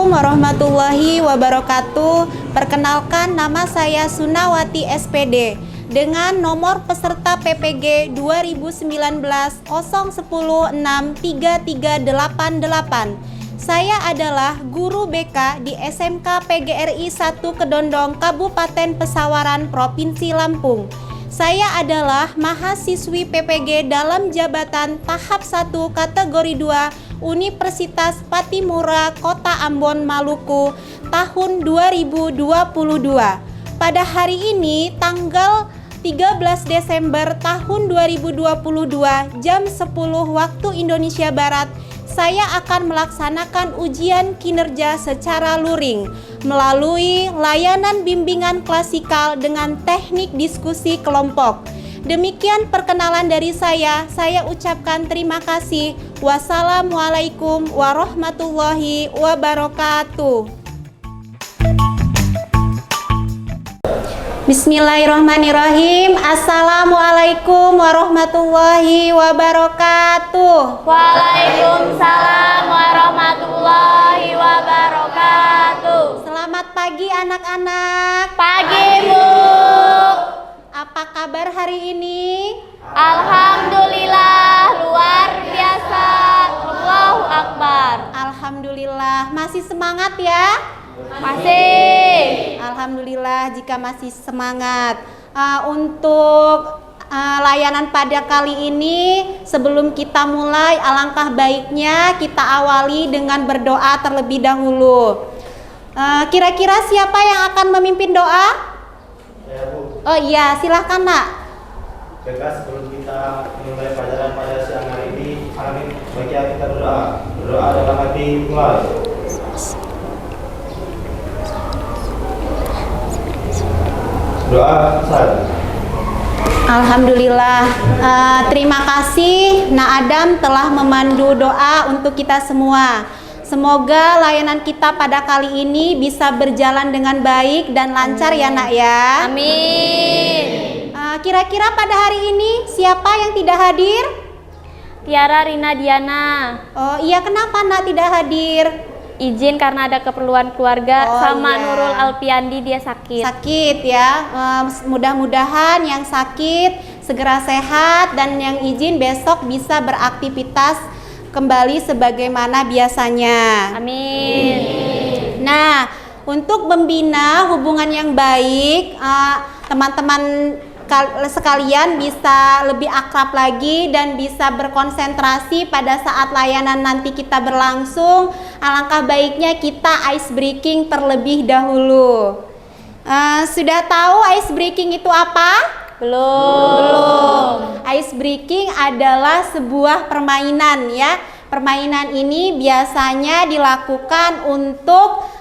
Assalamualaikum warahmatullahi wabarakatuh. Perkenalkan, nama saya Sunawati SPD dengan nomor peserta PPG 2019 010633888. Saya adalah guru BK di SMK PGRI 1 Kedondong, Kabupaten Pesawaran, Provinsi Lampung. Saya adalah mahasiswi PPG dalam jabatan tahap 1 kategori 2 Universitas Patimura, Kota Ambon, Maluku, tahun 2022. Pada hari ini, tanggal 13 Desember tahun 2022, jam 10 waktu Indonesia Barat, saya akan melaksanakan ujian kinerja secara luring melalui layanan bimbingan klasikal dengan teknik diskusi kelompok. Demikian perkenalan dari saya ucapkan terima kasih. Wassalamualaikum warahmatullahi wabarakatuh. Bismillahirrahmanirrahim. Assalamualaikum warahmatullahi wabarakatuh. Waalaikumsalam warahmatullahi wabarakatuh. Selamat pagi anak-anak. Pagi, Bu. Apa kabar hari ini? Alhamdulillah, luar biasa. Allahu Akbar. Alhamdulillah, masih semangat ya? Masih. Alhamdulillah jika masih semangat. Untuk layanan pada kali ini, sebelum kita mulai, alangkah baiknya kita awali dengan berdoa terlebih dahulu. Kira-kira siapa yang akan memimpin doa? Ya, Bu. Oh iya, silahkan nak. Baiklah, sebelum kita memulai pelajaran pada siang hari ini, amin. Baiknya kita berdoa. Berdoa dalam hati mulai. Doa besar. Alhamdulillah, terima kasih Nak Adam telah memandu doa untuk kita semua. Semoga layanan kita pada kali ini bisa berjalan dengan baik dan lancar ya Nak ya. Amin. Kira-kira pada hari ini siapa yang tidak hadir? Tiara Rina Diana. Oh iya, kenapa Nak tidak hadir? Izin karena ada keperluan keluarga. Oh, sama iya. Nurul Alpiandi, dia sakit. Sakit ya. Mudah-mudahan yang sakit segera sehat dan yang izin besok bisa beraktivitas kembali sebagaimana biasanya. Amin. Nah, untuk membina hubungan yang baik, teman-teman sekalian bisa lebih akrab lagi dan bisa berkonsentrasi pada saat layanan nanti kita berlangsung. Alangkah baiknya kita ice breaking terlebih dahulu. Sudah tahu ice breaking itu apa? Belum. Ice breaking adalah sebuah permainan ya. Permainan ini biasanya dilakukan untuk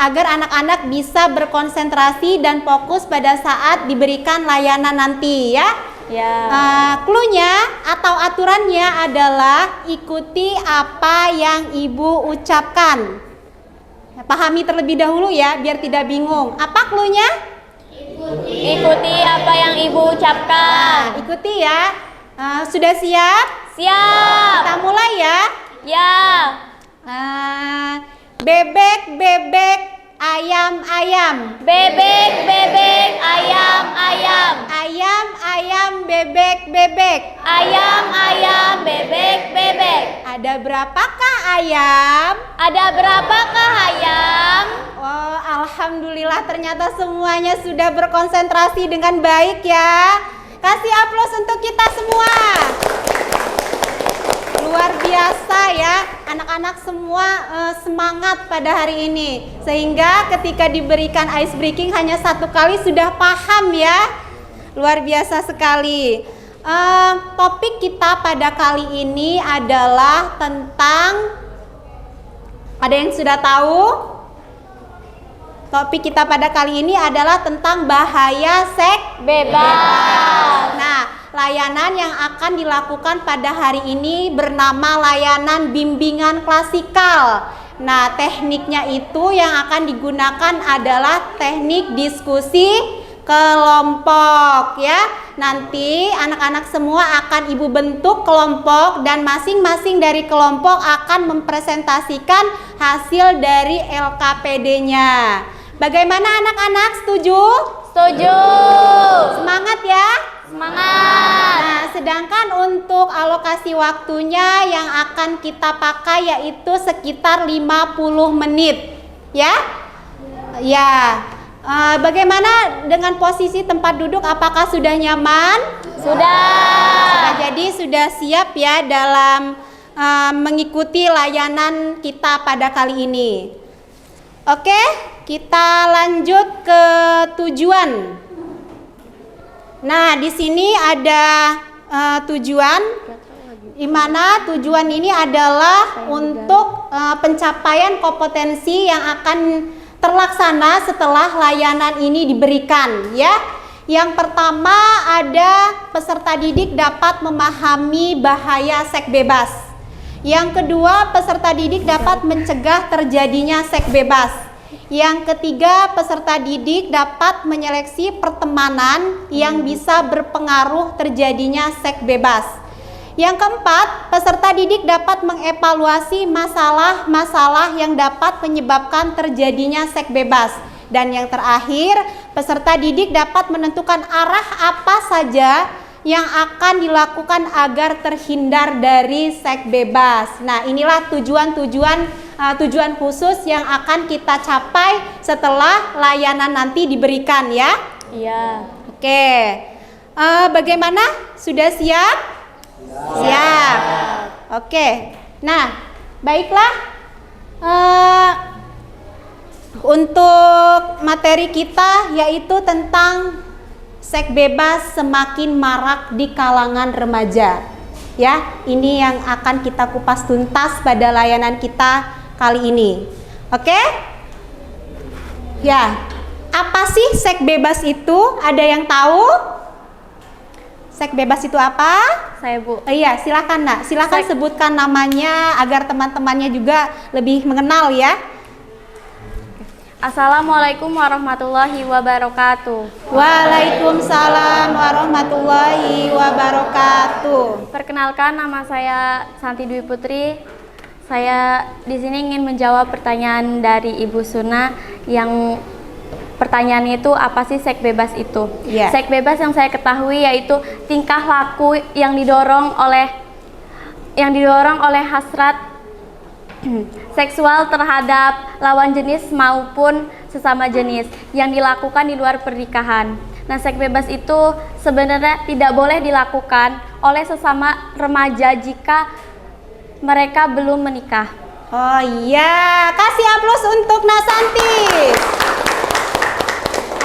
agar anak-anak bisa berkonsentrasi dan fokus pada saat diberikan layanan nanti ya. Ya. Cluenya atau aturannya ikuti apa yang ibu ucapkan. Pahami terlebih dahulu ya biar tidak bingung. Apa cluenya? Ikuti apa yang ibu ucapkan. Ikuti ya. Sudah siap? Siap. Kita mulai ya. Ya. Bebek, bebek, ayam, ayam. Bebek, bebek, ayam, ayam. Ayam, ayam, bebek, bebek. Ayam, ayam, bebek, bebek. Ada berapakah ayam? Ada berapakah ayam? Oh, alhamdulillah ternyata semuanya sudah berkonsentrasi dengan baik ya. Kasih aplaus untuk kita semua. Luar biasa ya, anak-anak semua semangat pada hari ini. Sehingga ketika diberikan ice breaking hanya satu kali sudah paham ya. Luar biasa sekali. Topik kita pada kali ini adalah tentang, ada yang sudah tahu? Topik kita pada kali ini adalah tentang bahaya seks Bebas. Nah, layanan yang akan dilakukan pada hari ini bernama layanan bimbingan klasikal. Nah, tekniknya itu yang akan digunakan adalah teknik diskusi kelompok ya. Nanti anak-anak semua akan ibu bentuk kelompok dan masing-masing dari kelompok akan mempresentasikan hasil dari LKPD-nya. Bagaimana anak-anak, setuju? Setuju. Semangat ya. Semangat. Nah, sedangkan untuk alokasi waktunya yang akan kita pakai yaitu sekitar 50 menit. Ya? Ya. Bagaimana dengan posisi tempat duduk? Apakah sudah nyaman? Sudah. Jadi sudah siap ya dalam mengikuti layanan kita pada kali ini. Oke, kita lanjut ke tujuan. Nah, di sini ada tujuan, di mana tujuan ini adalah untuk pencapaian kompetensi yang akan terlaksana setelah layanan ini diberikan, ya. Yang pertama ada peserta didik dapat memahami bahaya seks bebas. Yang kedua, peserta didik dapat mencegah terjadinya seks bebas. Yang ketiga, peserta didik dapat menyeleksi pertemanan yang bisa berpengaruh terjadinya seks bebas. Yang keempat, peserta didik dapat mengevaluasi masalah-masalah yang dapat menyebabkan terjadinya seks bebas. Dan yang terakhir, peserta didik dapat menentukan arah apa saja yang akan dilakukan agar terhindar dari seks bebas. Nah, inilah tujuan khusus yang akan kita capai setelah layanan nanti diberikan ya. Iya. Oke, bagaimana? Sudah siap? Siap. Oke. Nah, baiklah. Untuk materi kita yaitu tentang seks bebas semakin marak di kalangan remaja. Ya, ini yang akan kita kupas tuntas pada layanan kita kali ini. Oke? Ya. Apa sih seks bebas itu? Ada yang tahu? Seks bebas itu apa? Saya, Bu. Iya, silakan Nak. Silakan sebutkan namanya agar teman-temannya juga lebih mengenal ya. Assalamualaikum warahmatullahi wabarakatuh. Waalaikumsalam warahmatullahi wabarakatuh. Perkenalkan, nama saya Santi Dwi Putri. Saya di sini ingin menjawab pertanyaan dari Ibu Suna yang pertanyaannya itu apa sih seks bebas itu? Yeah. Seks bebas yang saya ketahui yaitu tingkah laku yang didorong oleh hasrat seksual terhadap lawan jenis maupun sesama jenis yang dilakukan di luar pernikahan. Nah, seks bebas itu sebenarnya tidak boleh dilakukan oleh sesama remaja jika mereka belum menikah. Oh iya, kasih aplaus untuk Nasanti.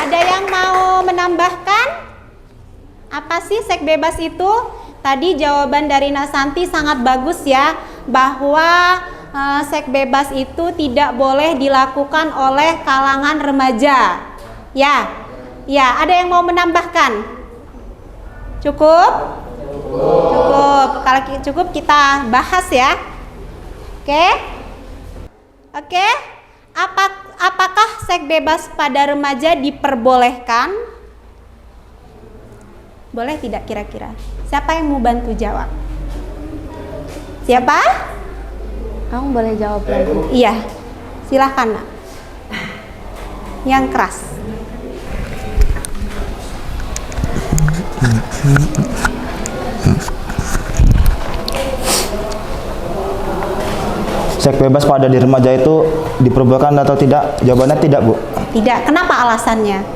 Ada yang mau menambahkan? Apa sih seks bebas itu? Tadi jawaban dari Nasanti sangat bagus ya, bahwa seks bebas itu tidak boleh dilakukan oleh kalangan remaja. Ya, ada yang mau menambahkan? Cukup? Cukup. Kalau cukup kita bahas ya. Oke. Apakah seks bebas pada remaja diperbolehkan? Boleh tidak kira-kira? Siapa yang mau bantu jawab? Siapa? Kamu boleh jawab lagi. Iya, silahkan Nak. Yang keras. Seks bebas pada di remaja itu diperbolehkan atau tidak? Jawabannya tidak, Bu. Tidak. Kenapa alasannya?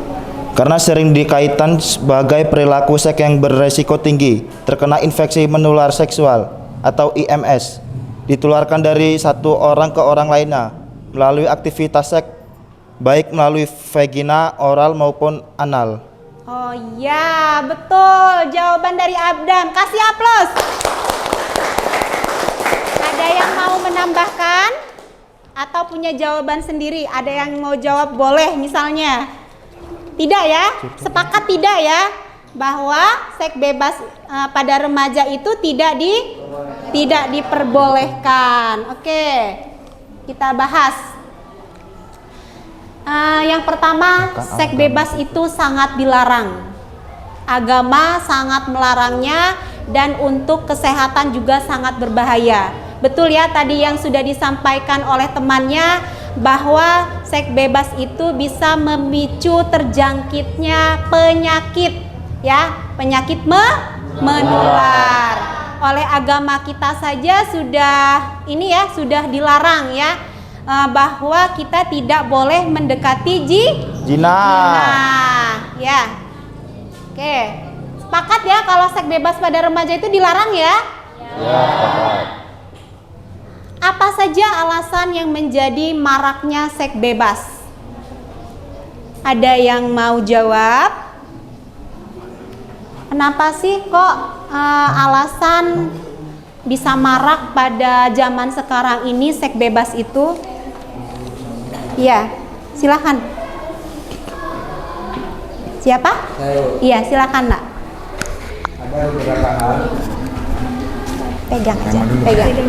Karena sering dikaitkan sebagai perilaku seks yang beresiko tinggi, terkena infeksi menular seksual atau IMS, ditularkan dari satu orang ke orang lainnya melalui aktivitas seks, baik melalui vagina, oral maupun anal. Oh iya, betul. Jawaban dari Abdam. Kasih aplaus. Ada yang mau menambahkan atau punya jawaban sendiri? Ada yang mau jawab boleh misalnya? Tidak ya? Sepakat tidak ya? Bahwa seks bebas pada remaja itu tidak diperbolehkan. Oke, kita bahas. Yang pertama, seks bebas itu sangat dilarang. Agama sangat melarangnya dan untuk kesehatan juga sangat berbahaya. Betul ya tadi yang sudah disampaikan oleh temannya bahwa seks bebas itu bisa memicu terjangkitnya penyakit ya, penyakit menular. Oleh agama kita saja sudah sudah dilarang ya, bahwa kita tidak boleh mendekati Zina. Ya. Oke. Sepakat ya kalau seks bebas pada remaja itu dilarang ya? Ya, sepakat. Apa saja alasan yang menjadi maraknya seks bebas? Ada yang mau jawab? Kenapa sih kok alasan bisa marak pada zaman sekarang ini seks bebas itu? Iya, silakan. Siapa? Iya, silakan nak. Ada beberapa hal. Pegang aja, pegang.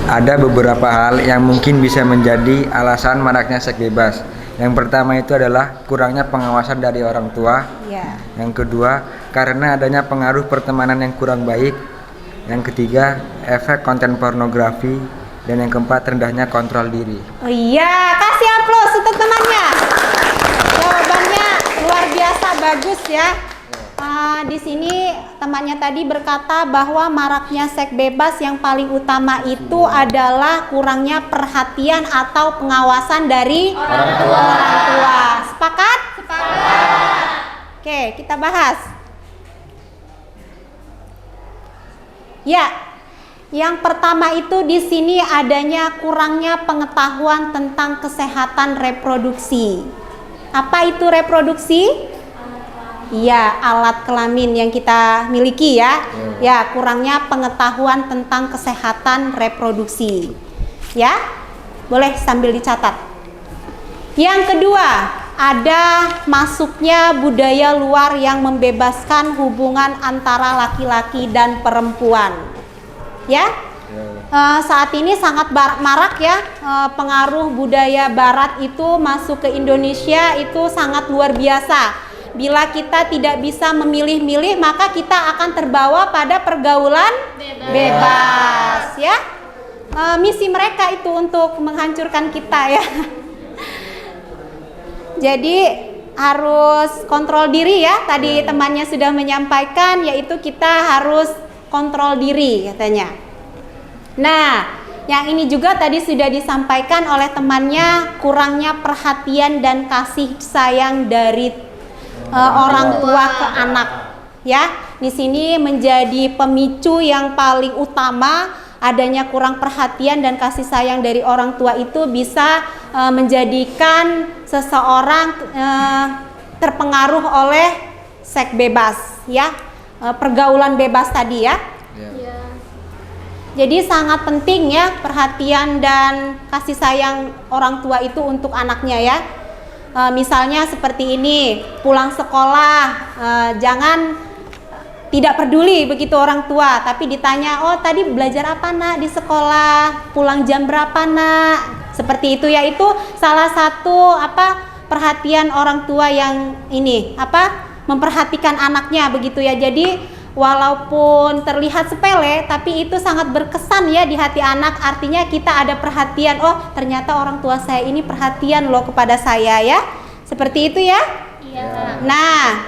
Ada beberapa hal yang mungkin bisa menjadi alasan maraknya seks bebas. Yang pertama itu adalah kurangnya pengawasan dari orang tua. Iya. Yang kedua, karena adanya pengaruh pertemanan yang kurang baik. Yang ketiga, efek konten pornografi. Dan yang keempat, rendahnya kontrol diri. Oh iya, kasih aplaus untuk temannya. Jawabannya luar biasa bagus ya. Di sini temannya tadi berkata bahwa maraknya seks bebas yang paling utama itu adalah kurangnya perhatian atau pengawasan dari orang tua. Sepakat? Sepakat. Oke, kita bahas. Ya, yang pertama itu di sini adanya kurangnya pengetahuan tentang kesehatan reproduksi. Apa itu reproduksi? Iya, alat kelamin yang kita miliki ya. Ya, kurangnya pengetahuan tentang kesehatan reproduksi. Ya, boleh sambil dicatat. Yang kedua, ada masuknya budaya luar yang membebaskan hubungan antara laki-laki dan perempuan. Ya, saat ini sangat marak ya, pengaruh budaya barat itu masuk ke Indonesia itu sangat luar biasa. Bila kita tidak bisa memilih-milih, maka kita akan terbawa pada pergaulan bebas ya. Misi mereka itu untuk menghancurkan kita ya. Jadi harus kontrol diri ya. Tadi temannya sudah menyampaikan, yaitu kita harus kontrol diri katanya. Nah, yang ini juga tadi sudah disampaikan oleh temannya, kurangnya perhatian dan kasih sayang dari orang tua ke anak ya. Di sini menjadi pemicu yang paling utama, adanya kurang perhatian dan kasih sayang dari orang tua itu bisa menjadikan seseorang terpengaruh oleh seks bebas ya, pergaulan bebas tadi ya. Jadi sangat penting ya perhatian dan kasih sayang orang tua itu untuk anaknya ya. Misalnya seperti ini, pulang sekolah jangan tidak peduli begitu orang tua, tapi ditanya, oh tadi belajar apa nak di sekolah, pulang jam berapa nak, seperti itu ya. Itu salah satu perhatian orang tua yang memperhatikan anaknya begitu ya. Jadi walaupun terlihat sepele, tapi itu sangat berkesan ya di hati anak. Artinya kita ada perhatian, oh ternyata orang tua saya ini perhatian loh kepada saya ya. Seperti itu ya. Iya. Nah,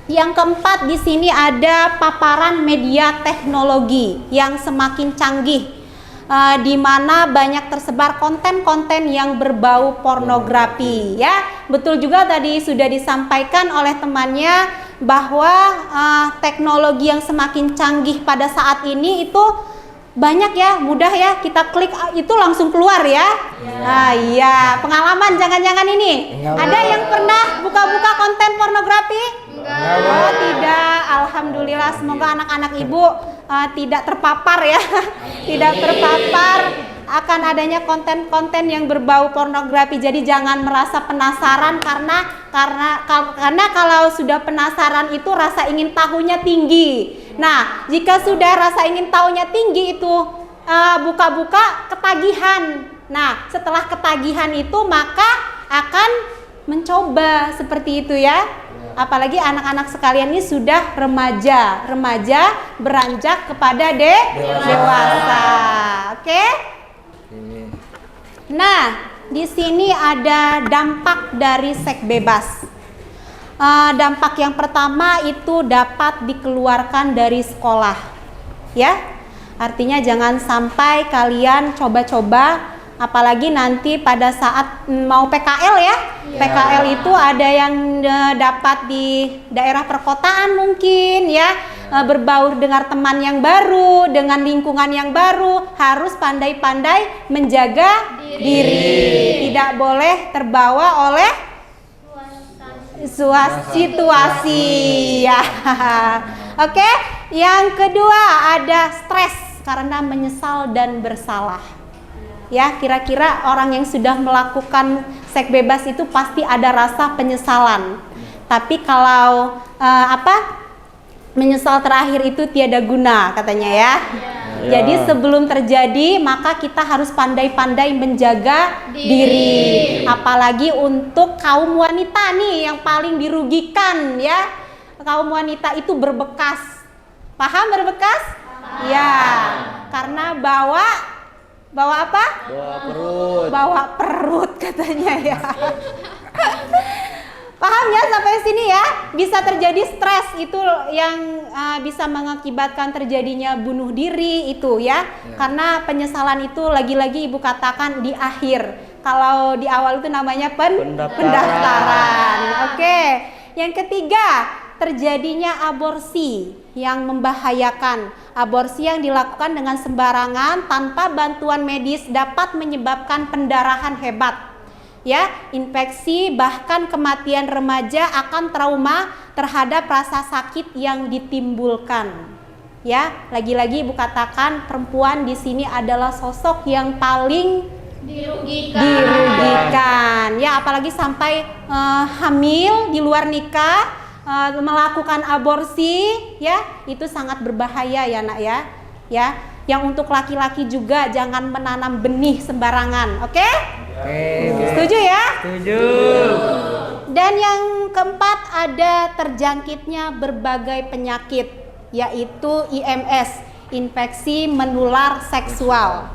yang keempat di sini ada paparan media teknologi yang semakin canggih, di mana banyak tersebar konten-konten yang berbau pornografi ya. Betul juga tadi sudah disampaikan oleh temannya bahwa teknologi yang semakin canggih pada saat ini itu banyak ya, mudah ya, kita klik itu langsung keluar ya. Nah iya, pengalaman jangan-jangan ini ada yang pernah buka-buka konten pornografi? Oh tidak, alhamdulillah, semoga anak-anak ibu tidak terpapar ya. Tidak terpapar akan adanya konten-konten yang berbau pornografi. Jadi jangan merasa penasaran, karena kalau sudah penasaran itu rasa ingin tahunya tinggi. Nah, jika sudah rasa ingin tahunya tinggi itu buka-buka ketagihan Nah, setelah ketagihan itu maka akan mencoba seperti itu ya. Apalagi anak-anak sekalian ini sudah remaja beranjak kepada dewasa. Oke? Nah, di sini ada dampak dari seks bebas. Dampak yang pertama itu dapat dikeluarkan dari sekolah. Ya. Artinya jangan sampai kalian coba-coba, apalagi nanti pada saat mau PKL ya. PKL itu ada yang dapat di daerah perkotaan mungkin ya, berbaur dengan teman yang baru, dengan lingkungan yang baru, harus pandai-pandai menjaga diri. Tidak boleh terbawa oleh situasi ya. Oke, yang kedua ada stres karena menyesal dan bersalah. Ya, kira-kira orang yang sudah melakukan seks bebas itu pasti ada rasa penyesalan. Tapi kalau menyesal terakhir itu tiada guna katanya ya. Jadi sebelum terjadi maka kita harus pandai-pandai menjaga diri. Apalagi untuk kaum wanita nih yang paling dirugikan ya. Kaum wanita itu berbekas. Paham berbekas? Ya, karena bawa apa? Bawa perut katanya ya. Paham ya sampai sini ya? Bisa terjadi stres itu yang bisa mengakibatkan terjadinya bunuh diri itu ya. Karena penyesalan itu lagi-lagi ibu katakan di akhir. Kalau di awal itu namanya pendaftaran. Oke. Yang ketiga, terjadinya aborsi yang membahayakan. Aborsi yang dilakukan dengan sembarangan tanpa bantuan medis dapat menyebabkan pendarahan hebat. Ya, infeksi bahkan kematian remaja akan trauma terhadap rasa sakit yang ditimbulkan. Ya, lagi-lagi ibu katakan perempuan di sini adalah sosok yang paling dirugikan. Ya, apalagi sampai hamil di luar nikah, melakukan aborsi, ya itu sangat berbahaya ya nak ya. Ya, yang untuk laki-laki juga jangan menanam benih sembarangan, oke? Setuju ya? Setuju. Dan yang keempat ada terjangkitnya berbagai penyakit, yaitu IMS, infeksi menular seksual.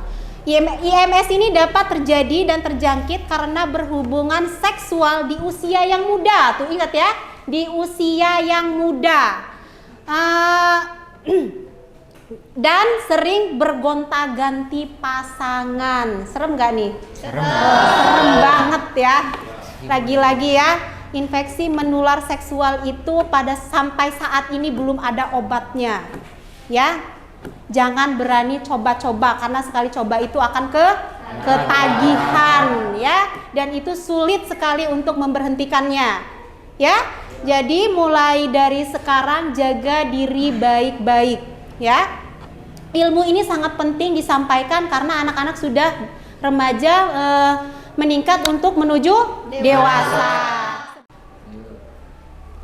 IMS ini dapat terjadi dan terjangkit karena berhubungan seksual di usia yang muda. Tuh ingat ya, di usia yang muda. Dan sering bergonta-ganti pasangan. Serem gak nih? Serem banget ya. Lagi-lagi ya, infeksi menular seksual itu sampai saat ini belum ada obatnya. Ya, jangan berani coba-coba karena sekali coba itu akan ketagihan ya, dan itu sulit sekali untuk memberhentikannya. Ya, jadi mulai dari sekarang jaga diri baik-baik ya. Ilmu ini sangat penting disampaikan karena anak-anak sudah remaja meningkat untuk menuju dewasa.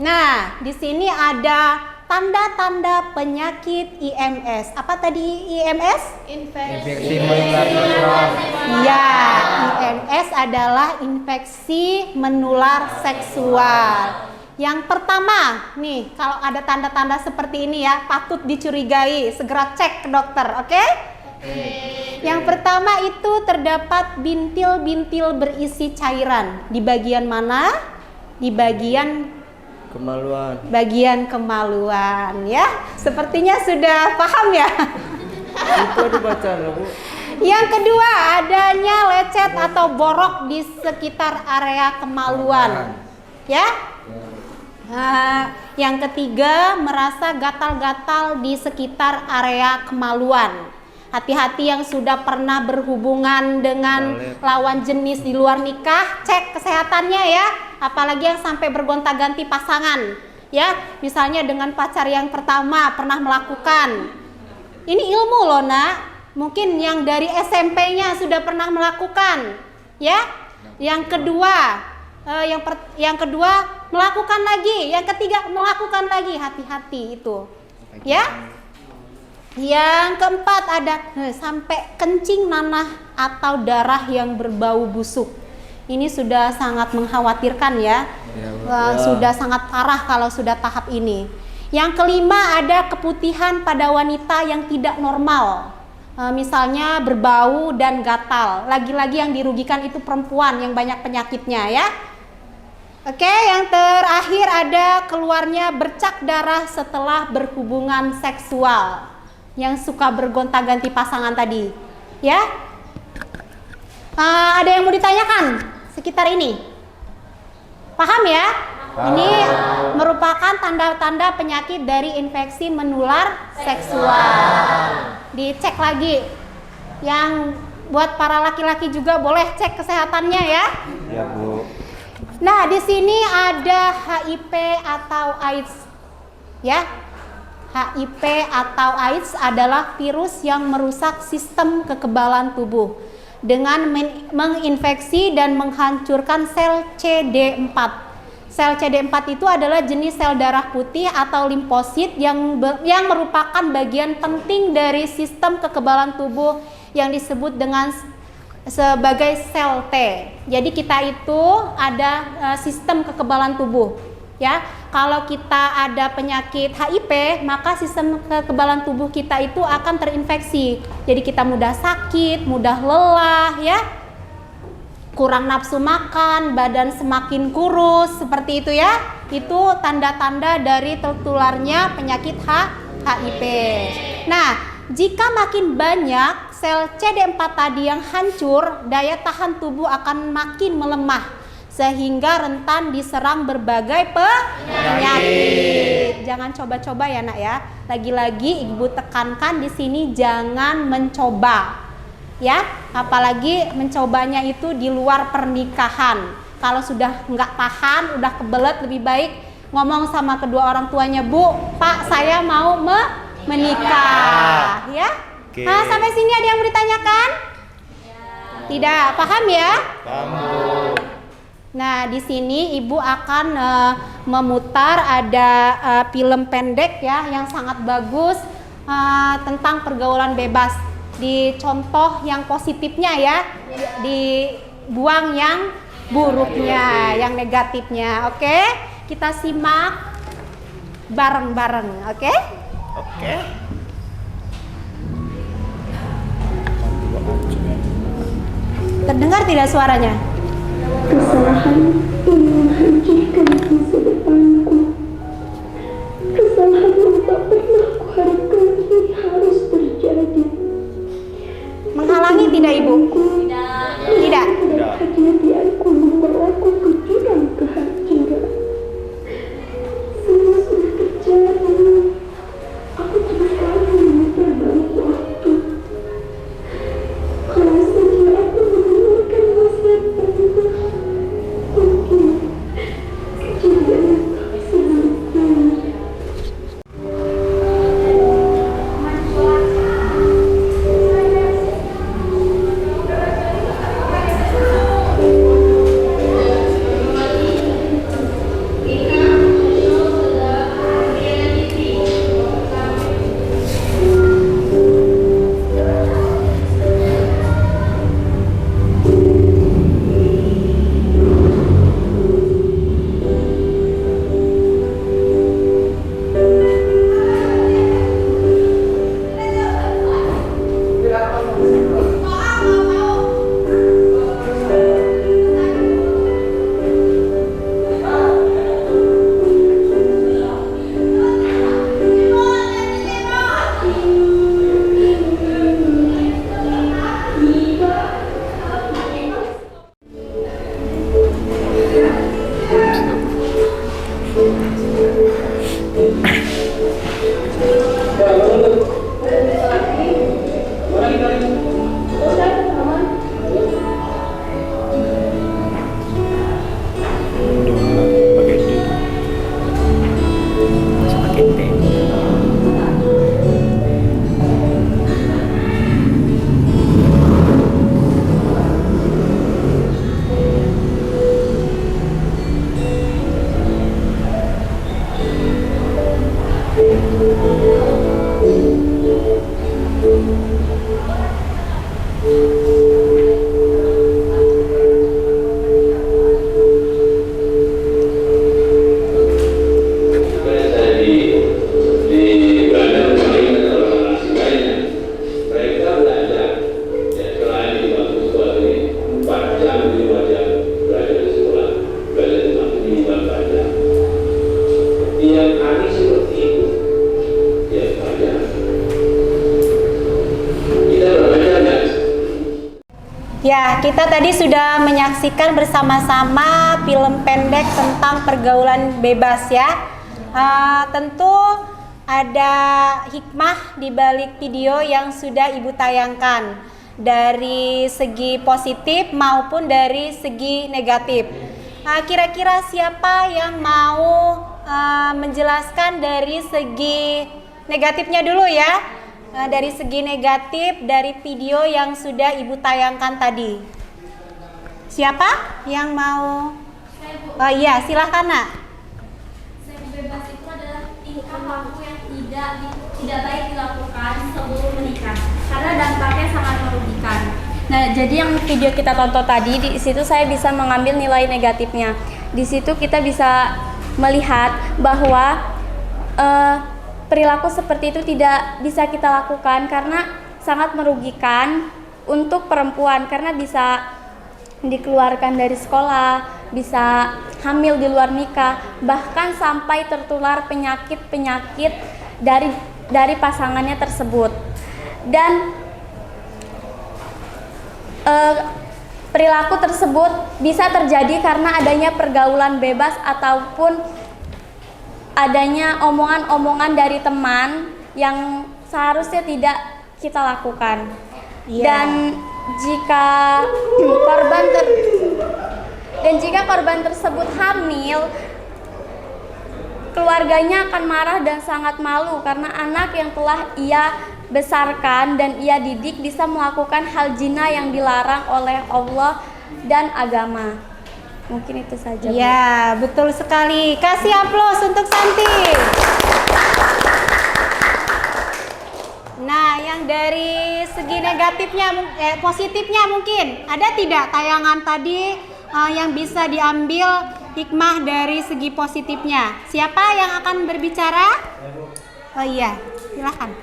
Nah, di sini ada tanda-tanda penyakit IMS. Apa tadi IMS? Infeksi menular seksual. Ya, IMS adalah infeksi menular seksual. Yang pertama, nih kalau ada tanda-tanda seperti ini ya, patut dicurigai, segera cek ke dokter, oke? Yang pertama itu terdapat bintil-bintil berisi cairan. Di bagian mana? Di bagian kemaluan ya. Sepertinya sudah paham ya. Itu ada bacaan Bu. Yang kedua, adanya lecet atau borok di sekitar area kemaluan. Ya. Yang ketiga, merasa gatal-gatal di sekitar area kemaluan. Hati-hati yang sudah pernah berhubungan dengan lawan jenis di luar nikah, cek kesehatannya ya. Apalagi yang sampai bergonta-ganti pasangan. Ya, misalnya dengan pacar yang pertama pernah melakukan. Ini ilmu loh nak. Mungkin yang dari SMP-nya sudah pernah melakukan. Ya. Yang kedua, yang kedua melakukan lagi, yang ketiga melakukan lagi, hati-hati itu ya. Yang keempat ada sampai kencing, nanah atau darah yang berbau busuk. Ini sudah sangat mengkhawatirkan ya. Sudah sangat parah kalau sudah tahap ini. Yang kelima ada keputihan pada wanita yang tidak normal. Misalnya berbau dan gatal. Lagi-lagi yang dirugikan itu perempuan yang banyak penyakitnya ya. Oke, yang terakhir ada keluarnya bercak darah setelah berhubungan seksual. Yang suka bergonta-ganti pasangan tadi. Ya. Ada yang mau ditanyakan sekitar ini? Paham ya? Ini merupakan tanda-tanda penyakit dari infeksi menular seksual. Dicek lagi. Yang buat para laki-laki juga boleh cek kesehatannya ya. Ya, Bu. Nah, di sini ada HIV atau AIDS. Ya. HIV atau AIDS adalah virus yang merusak sistem kekebalan tubuh dengan menginfeksi dan menghancurkan sel CD4. Sel CD4 itu adalah jenis sel darah putih atau limfosit yang merupakan bagian penting dari sistem kekebalan tubuh yang disebut dengan sebagai sel T. Jadi kita itu ada sistem kekebalan tubuh. Ya, kalau kita ada penyakit HIV, maka sistem kekebalan tubuh kita itu akan terinfeksi. Jadi kita mudah sakit, mudah lelah, ya, kurang nafsu makan, badan semakin kurus, seperti itu ya. Itu tanda-tanda dari tertularnya penyakit HIV. Nah, jika makin banyak sel CD4 tadi yang hancur, daya tahan tubuh akan makin melemah sehingga rentan diserang berbagai penyakit. Jangan coba-coba ya, Nak ya. Lagi-lagi Ibu tekankan di sini jangan mencoba. Ya, apalagi mencobanya itu di luar pernikahan. Kalau sudah nggak tahan, udah kebelet, lebih baik ngomong sama kedua orang tuanya, Bu, Pak, saya mau menikah, ya. Oke. Nah, sampai sini ada yang mau ditanyakan? Tidak, paham ya? Paham, Bu. Nah, di sini Ibu akan memutar ada film pendek ya yang sangat bagus tentang pergaulan bebas. Dicontoh yang positifnya ya, dibuang yang buruknya, yang negatifnya. Oke? Kita simak bareng-bareng, oke? Oke. Terdengar tidak suaranya? Kesalahan yang menghancurkan masa depanku. Kesalahan yang tak pernah kuharapkan ini harus terjadi. Menghalangi tidak, Ibu? Tidak. Kejadianku membawaku ke jurang kehancuran. Semua sudah terjadi. Aku tidak lagi memutar balik waktu. Kalau saja aku mendengarkan nasihat tante, mungkin kejadian yang tak selanjutnya. Ya, kita tadi sudah menyaksikan bersama-sama film pendek tentang pergaulan bebas ya. Tentu ada hikmah di balik video yang sudah Ibu tayangkan dari segi positif maupun dari segi negatif. Kira-kira siapa yang mau menjelaskan dari segi negatifnya dulu ya? Dari segi negatif dari video yang sudah Ibu tayangkan tadi. Siapa yang mau? Oh iya, silahkan Nak. Seks bebas itu adalah tingkah laku yang tidak baik dilakukan sebelum menikah karena dampaknya sangat merugikan. Nah, jadi yang video kita tonton tadi di situ saya bisa mengambil nilai negatifnya. Di situ kita bisa melihat bahwa perilaku seperti itu tidak bisa kita lakukan karena sangat merugikan untuk perempuan karena bisa dikeluarkan dari sekolah, bisa hamil di luar nikah, bahkan sampai tertular penyakit-penyakit dari pasangannya tersebut. Dan perilaku tersebut bisa terjadi karena adanya pergaulan bebas ataupun adanya omongan-omongan dari teman yang seharusnya tidak kita lakukan. Dan jika korban tersebut hamil, keluarganya akan marah dan sangat malu karena anak yang telah ia besarkan dan ia didik bisa melakukan hal zina yang dilarang oleh Allah dan agama. Mungkin itu saja. Ya, betul sekali. Kasih aplaus untuk Santi. Nah, yang dari segi negatifnya, positifnya mungkin ada tidak tayangan tadi yang bisa diambil hikmah dari segi positifnya? Siapa yang akan berbicara? Oh iya, silakan.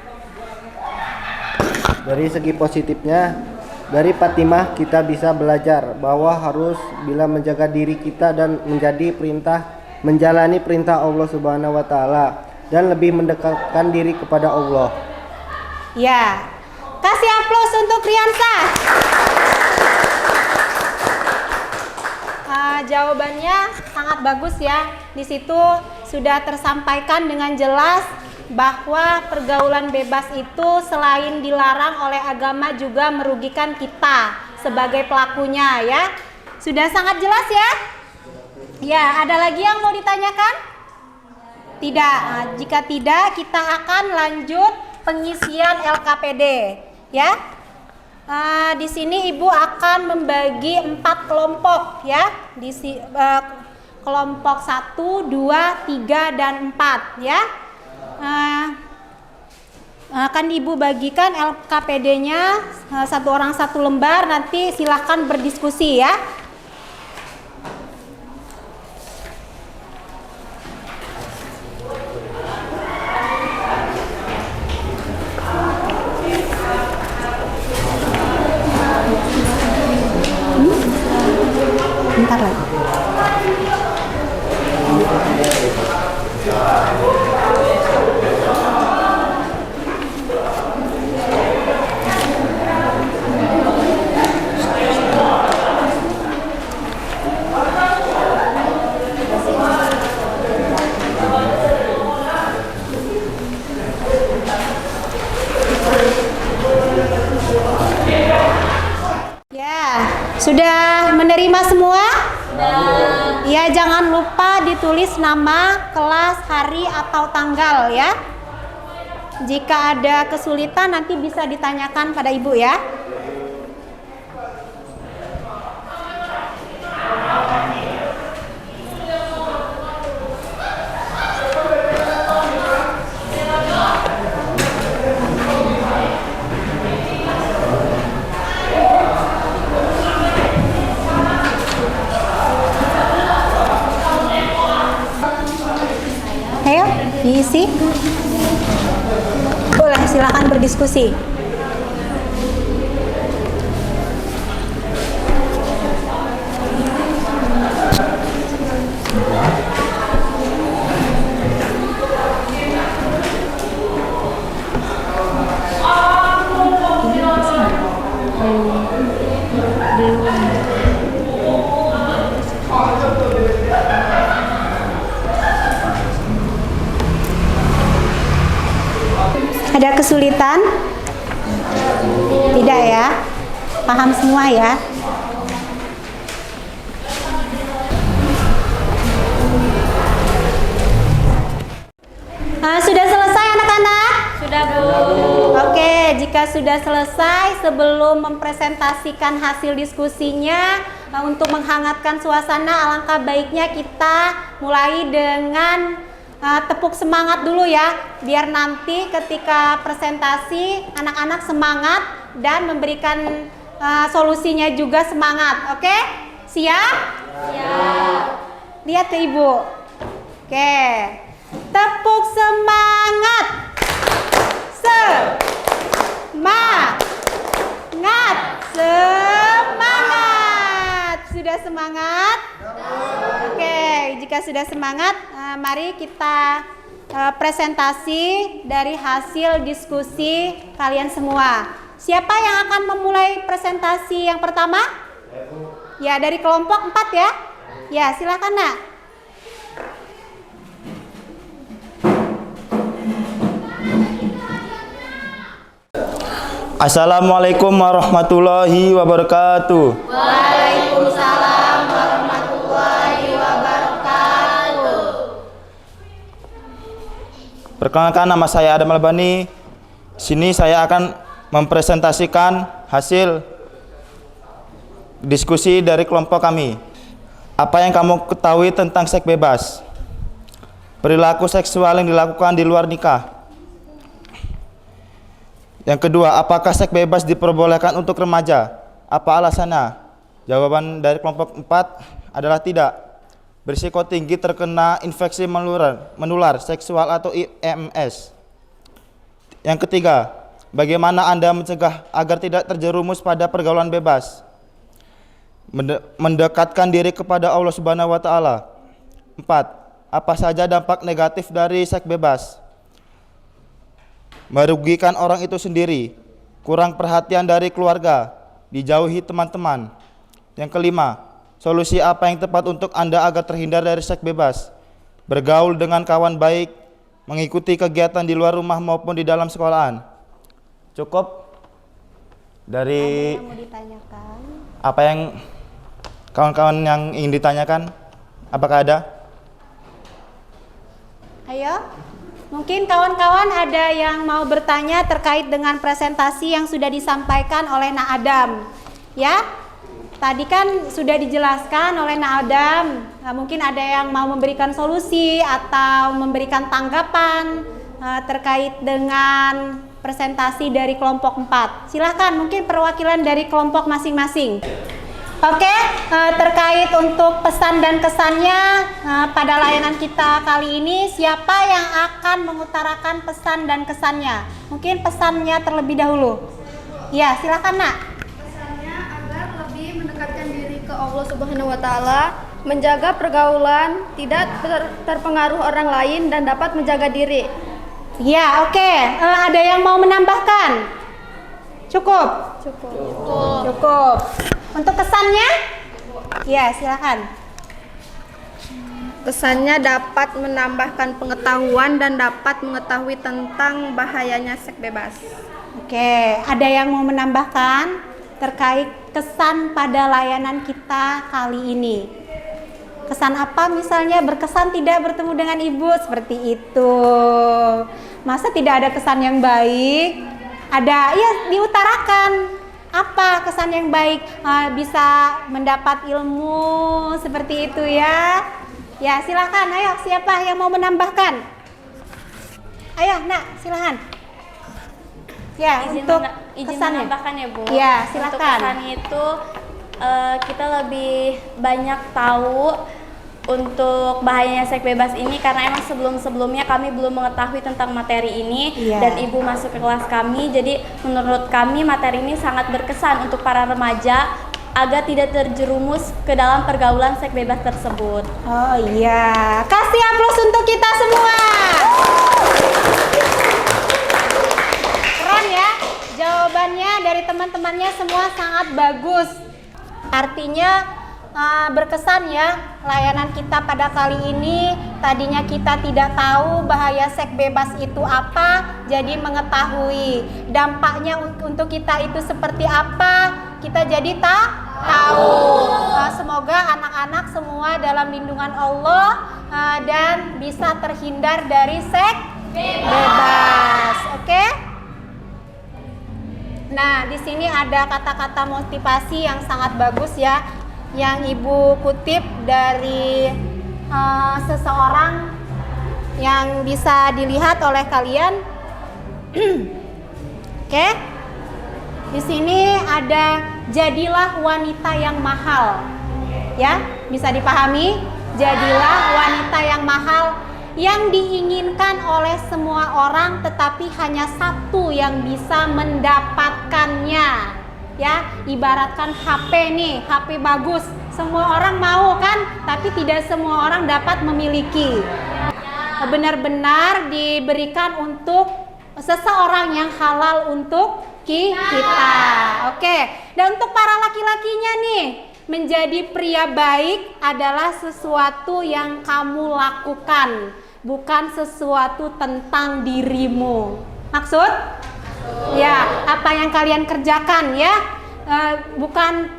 Dari segi positifnya, dari Fatimah kita bisa belajar bahwa harus bila menjaga diri kita dan menjalani perintah Allah Subhanahu wa taala dan lebih mendekatkan diri kepada Allah. Ya. Kasih aplaus untuk Riansa. Jawabannya sangat bagus ya. Di situ sudah tersampaikan dengan jelas bahwa pergaulan bebas itu selain dilarang oleh agama juga merugikan kita sebagai pelakunya ya. Sudah sangat jelas ya? Ya, ada lagi yang mau ditanyakan? Tidak. Nah, jika tidak, kita akan lanjut pengisian LKPD ya. Di sini Ibu akan membagi 4 kelompok ya. Kelompok 1, 2, 3 dan 4 ya. Akan Ibu bagikan LKPD-nya satu orang satu lembar, nanti silahkan berdiskusi ya. Bentar lagi. Sudah menerima semua? Ya, jangan lupa ditulis nama, kelas, hari atau tanggal ya. Jika ada kesulitan nanti bisa ditanyakan pada Ibu ya. Ayo, diisi. Boleh, silakan berdiskusi. Ada kesulitan? Tidak ya? Paham semua ya? Sudah selesai anak-anak? Sudah, Bu. Oke, jika sudah selesai, sebelum mempresentasikan hasil diskusinya, untuk menghangatkan suasana, alangkah baiknya kita mulai dengan tepuk semangat dulu ya, biar nanti ketika presentasi anak-anak semangat dan memberikan solusinya juga semangat. Oke? Siap? Siap. Lihat ke Ibu. Oke. Tepuk semangat. Semangat. Semangat. Sudah semangat? Oke, jika sudah semangat, mari kita presentasi dari hasil diskusi kalian semua. Siapa yang akan memulai presentasi yang pertama? Ya, dari kelompok 4 ya. Ya, silakan Nak. Assalamualaikum warahmatullahi wabarakatuh. Waalaikumsalam warahmatullahi wabarakatuh. Perkenalkan, nama saya Adam Albani. Sini saya akan mempresentasikan hasil diskusi dari kelompok kami. Apa yang kamu ketahui tentang seks bebas? Perilaku seksual yang dilakukan di luar nikah. Yang kedua, apakah seks bebas diperbolehkan untuk remaja? Apa alasannya? Jawaban dari kelompok 4 adalah tidak. Berisiko tinggi terkena infeksi menular seksual atau IMS. Yang ketiga, bagaimana Anda mencegah agar tidak terjerumus pada pergaulan bebas? Mendekatkan diri kepada Allah Subhanahu wa taala. 4. Apa saja dampak negatif dari seks bebas? Merugikan orang itu sendiri, kurang perhatian dari keluarga, dijauhi teman-teman. Yang kelima, solusi apa yang tepat untuk Anda agar terhindar dari seks bebas? Bergaul dengan kawan baik, mengikuti kegiatan di luar rumah maupun di dalam sekolahan. Cukup dari Ada yang mau ditanyakan? apa yang kawan-kawan yang ingin ditanyakan? Apakah ada? Ayo. Mungkin kawan-kawan ada yang mau bertanya terkait dengan presentasi yang sudah disampaikan oleh Nak Adam. Ya, tadi kan sudah dijelaskan oleh Nak Adam. Mungkin ada yang mau memberikan solusi atau memberikan tanggapan terkait dengan presentasi dari kelompok 4. Silahkan, mungkin perwakilan dari kelompok masing-masing. Oke, terkait untuk pesan dan kesannya pada layanan kita kali ini, siapa yang akan mengutarakan pesan dan kesannya? Mungkin pesannya terlebih dahulu. Ya, silakan Nak. Pesannya agar lebih mendekatkan diri ke Allah Subhanahu wa taala, menjaga pergaulan, tidak terpengaruh orang lain dan dapat menjaga diri. Ya, oke. Ada yang mau menambahkan? Cukup? Cukup. Untuk kesannya? Ya, silakan. Kesannya dapat menambahkan pengetahuan dan dapat mengetahui tentang bahayanya seks bebas. Oke, ada yang mau menambahkan terkait kesan pada layanan kita kali ini? Kesan apa misalnya? Berkesan tidak bertemu dengan ibu seperti itu. Masa tidak ada kesan yang baik? Ada, ya diutarakan. Apa kesan yang baik? Bisa mendapat ilmu seperti itu ya. Ya, silakan. Ayo, siapa yang mau menambahkan? Ayo, Nak, silakan. Ya, untuk izin kesannya. menambahkan ya, Bu. Ya, Untuk silakan. kesannya itu kita lebih banyak tahu untuk bahayanya seks bebas ini karena emang sebelum-sebelumnya kami belum mengetahui tentang materi ini. Iya. Dan Ibu masuk ke kelas kami, jadi menurut kami materi ini sangat berkesan untuk para remaja agar tidak terjerumus ke dalam pergaulan seks bebas tersebut. Oh iya, kasih aplaus untuk kita semua. Keren ya, jawabannya dari teman-temannya semua sangat bagus. Artinya berkesan ya layanan kita pada kali ini. Tadinya kita tidak tahu bahaya seks bebas itu apa, jadi mengetahui dampaknya untuk kita itu seperti apa, kita jadi tahu. Semoga anak-anak semua dalam lindungan Allah dan bisa terhindar dari seks bebas. Oke? Nah, di sini ada kata-kata motivasi yang sangat bagus ya, yang Ibu kutip dari seseorang yang bisa dilihat oleh kalian. Oke? Di sini ada jadilah wanita yang mahal. Ya, bisa dipahami? Jadilah wanita yang mahal, yang diinginkan oleh semua orang, tetapi hanya satu yang bisa mendapatkannya. Ya, ibaratkan HP nih, HP bagus, semua orang mau kan, tapi tidak semua orang dapat memiliki. Benar-benar diberikan untuk seseorang yang halal untuk kita. Oke, dan untuk para laki-lakinya nih, menjadi pria baik adalah sesuatu yang kamu lakukan, bukan sesuatu tentang dirimu. Maksud? Ya, apa yang kalian kerjakan ya, bukan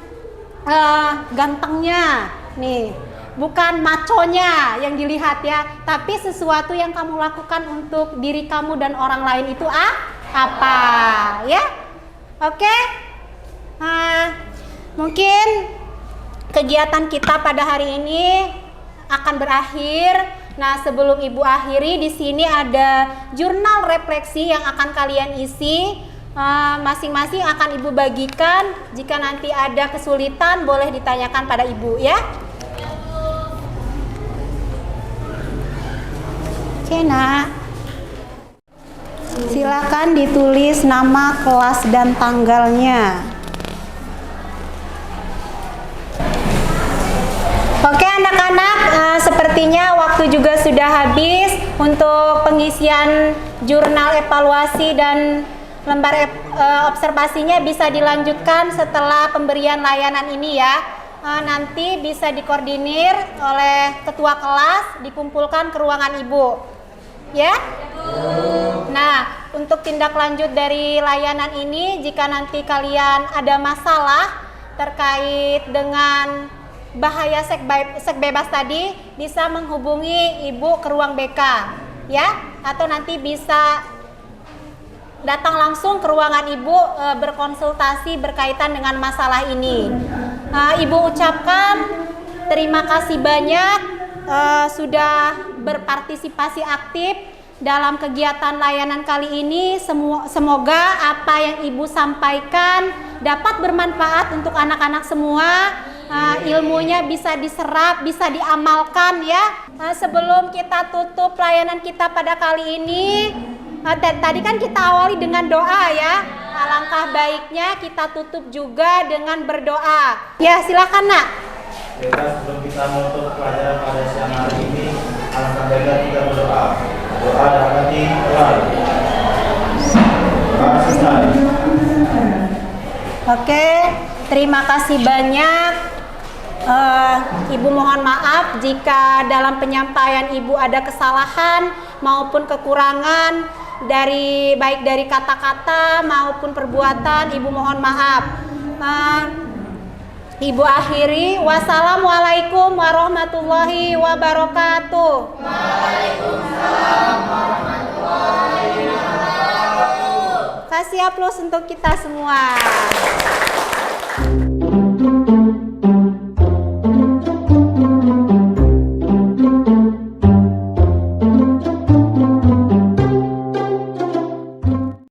gantengnya nih, bukan maconya yang dilihat ya, tapi sesuatu yang kamu lakukan untuk diri kamu dan orang lain itu apa ya? Oke? Mungkin kegiatan kita pada hari ini akan berakhir. Nah, sebelum Ibu akhiri, di sini ada jurnal refleksi yang akan kalian isi. Masing-masing akan Ibu bagikan. Jika nanti ada kesulitan, boleh ditanyakan pada Ibu ya. Oke, Nak. Silakan ditulis nama, kelas, dan tanggalnya. Oke anak-anak, sepertinya waktu juga sudah habis untuk pengisian jurnal evaluasi dan lembar observasinya bisa dilanjutkan setelah pemberian layanan ini ya. Nanti bisa dikoordinir oleh ketua kelas, dikumpulkan ke ruangan Ibu. Ya? Nah, untuk tindak lanjut dari layanan ini, jika nanti kalian ada masalah terkait dengan bahaya seks bebas tadi, bisa menghubungi Ibu ke ruang BK ya, atau nanti bisa datang langsung ke ruangan Ibu berkonsultasi berkaitan dengan masalah ini. Ibu ucapkan terima kasih banyak sudah berpartisipasi aktif dalam kegiatan layanan kali ini. Semoga apa yang Ibu sampaikan dapat bermanfaat untuk anak-anak semua. Ilmunya bisa diserap, bisa diamalkan ya. Sebelum kita tutup layanan kita pada kali ini, tadi kan kita awali dengan doa ya. Alangkah baiknya kita tutup juga dengan berdoa. Ya, silakan Nak. Sebelum kita menutup pelajaran pada siang hari ini, alangkah baiknya kita berdoa. Doa dapat dimulai. Oke, terima kasih banyak. Ibu mohon maaf jika dalam penyampaian Ibu ada kesalahan maupun kekurangan baik dari kata-kata maupun perbuatan. Ibu mohon maaf. Ibu akhiri, wassalamualaikum warahmatullahi wabarakatuh. Waalaikumsalam warahmatullahi wabarakatuh. Kasih aplaus untuk kita semua.